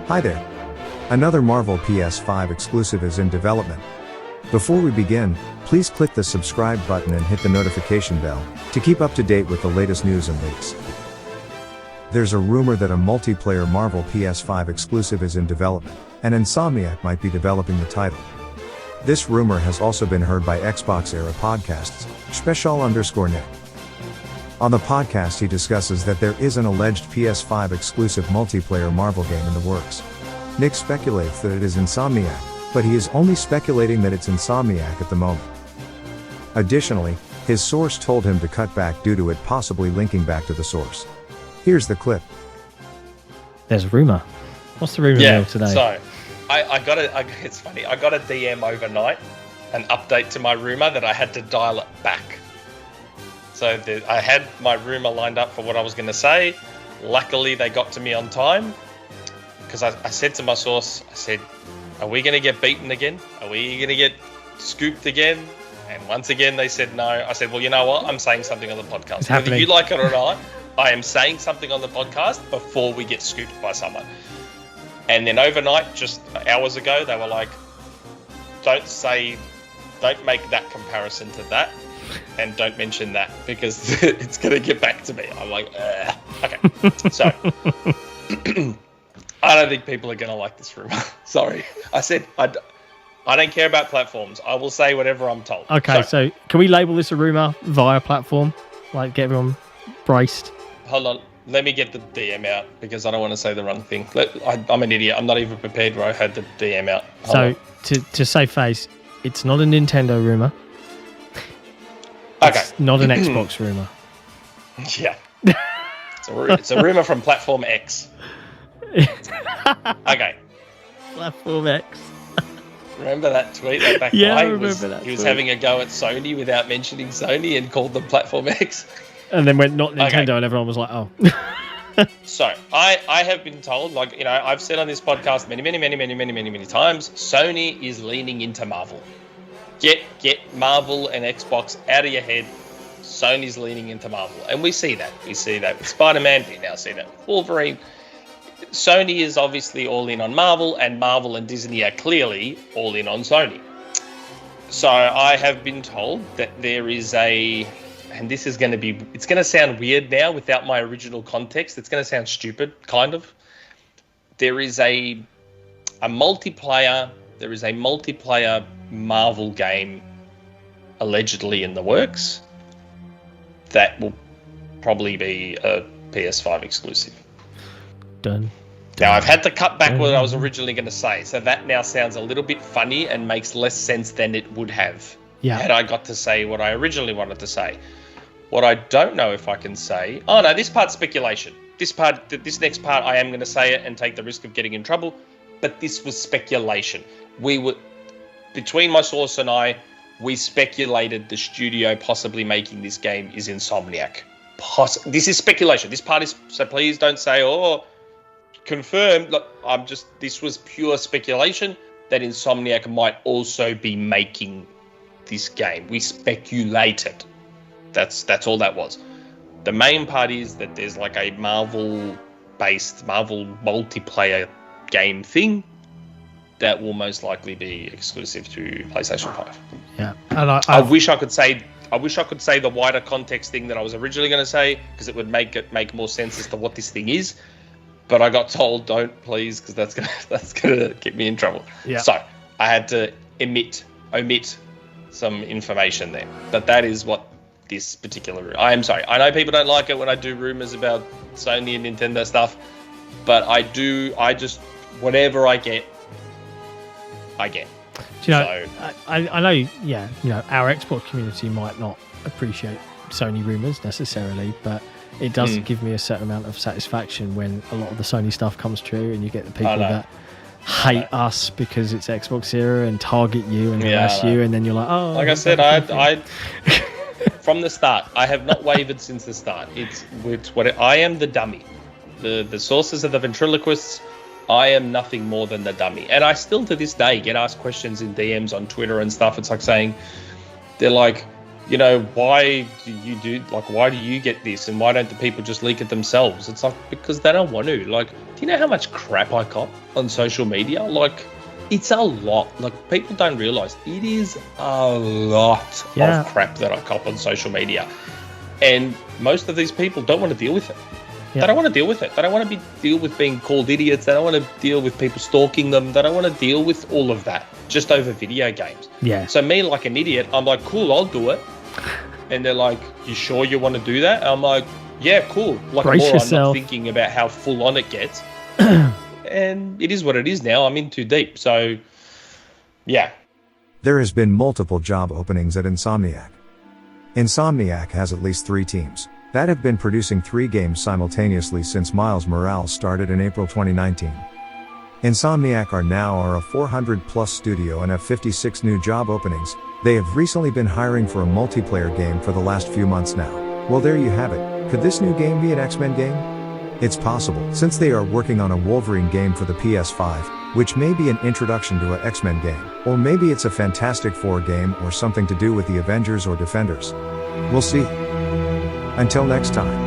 Hi there. Another Marvel PS5 exclusive is in development. Before we begin, please click the subscribe button and hit the notification bell to keep up to date with the latest news and leaks. There's a rumor that a multiplayer Marvel PS5 exclusive is in development, and Insomniac might be developing the title. This rumor has also been heard by Xbox Era podcasts, Special_Nick. On the podcast he discusses that there is an alleged PS5 exclusive multiplayer Marvel game in the works. Nick speculates that it is Insomniac, but he is only speculating that it's Insomniac at the moment. Additionally, his source told him to cut back due to it possibly linking back to the source. Here's the clip. There's a rumor. What's the rumor today? So, it's funny. I got a DM overnight, an update to my rumor that I had to dial it back. So I had my rumor lined up for what I was going to say. Luckily, they got to me on time because I said to my source, I said, "Are we going to get beaten again? Are we going to get scooped again?" And once again, they said no. I said, "Well, you know what? I'm saying something on the podcast. Whether you like it or not, I am saying something on the podcast before we get scooped by someone." And then overnight, just hours ago, they were like, don't make that comparison to that, and don't mention that because it's going to get back to me. I'm like, okay. So, I don't think people are going to like this rumor. Sorry. I said, I don't care about platforms. I will say whatever I'm told. Okay, so can we label this a rumor via platform? Like, get everyone braced? Hold on. Let me get the DM out because I don't want to say the wrong thing. I'm an idiot. I'm not even prepared where I had the DM out. Hold on. To save face, it's not a Nintendo rumor. Okay. It's not an Xbox rumor. Yeah. It's a rumor from Platform X. Okay. Platform X. Remember that tweet? That back yeah, guy? I remember that. He was having a go at Sony without mentioning Sony and called them Platform X. And then went not Nintendo, and everyone was like, "Oh." So I have been told, I've said on this podcast many times, Sony is leaning into Marvel. Get Marvel and Xbox out of your head. Sony's leaning into Marvel, and we see that. We see that with Spider-Man. We now see that with Wolverine. Sony is obviously all in on Marvel, and Marvel and Disney are clearly all in on Sony. So I have been told that there is and this is it's going to sound weird now without my original context. It's going to sound stupid, kind of. There is a multiplayer Marvel game allegedly in the works that will probably be a PS5 exclusive. Done. Now, I've had to cut back what I was originally going to say, so that now sounds a little bit funny and makes less sense than it would have had I got to say what I originally wanted to say. What I don't know if I can say... Oh, no, this part's speculation. This next part, I am going to say it and take the risk of getting in trouble, but this was speculation. Between my source and I, we speculated the studio possibly making this game is Insomniac. This is speculation. This part is... So please don't say, confirmed. Look, this was pure speculation that Insomniac might also be making this game. We speculated. That's all that was. The main part is that there's like a Marvel multiplayer game thing that will most likely be exclusive to PlayStation 5. Yeah, and I wish I could say the wider context thing that I was originally going to say because it would make more sense as to what this thing is. But I got told don't please because that's gonna get me in trouble. Yeah. So I had to omit some information there. But that is what this particular... I am sorry. I know people don't like it when I do rumors about Sony and Nintendo stuff, but I just whatever I get, I get. Do you know, I know, our Xbox community might not appreciate Sony rumors necessarily, but it does give me a certain amount of satisfaction when a lot of the Sony stuff comes true and you get the people that hate us because it's Xbox Era and target you and harass you, and then you're like, oh... Like I said, I from the start, I have not wavered since the start. It's what I am, the dummy. The sources are the ventriloquists. I am nothing more than the dummy. And I still, to this day, get asked questions in DMs on Twitter and stuff. It's like saying, they're like, you know, why do you get this, and why don't the people just leak it themselves? It's like, because they don't want to. Like, do you know how much crap I cop on social media? Like, it's a lot. Like, people don't realize it is a lot of crap that I cop on social media, and most of these people don't want to deal with it. They don't want to deal with it. They don't want to deal with being called idiots. They don't want to deal with people stalking them. They don't want to deal with all of that just over video games. Yeah. So me, like an idiot, I'm like, cool, I'll do it. And they're like, you sure you want to do that? I'm like, yeah, cool. Like, brace I'm yourself. not thinking about how full on it gets. And it is what it is now. I'm in too deep. So, yeah. There has been multiple job openings at Insomniac. Insomniac has at least 3 teams that have been producing 3 games simultaneously since Miles Morales started in April 2019. Insomniac are now a 400-plus studio and have 56 new job openings. They have recently been hiring for a multiplayer game for the last few months now. Well, there you have it. Could this new game be an X-Men game? It's possible, since they are working on a Wolverine game for the PS5, which may be an introduction to an X-Men game. Or maybe it's a Fantastic Four game or something to do with the Avengers or Defenders. We'll see. Until next time.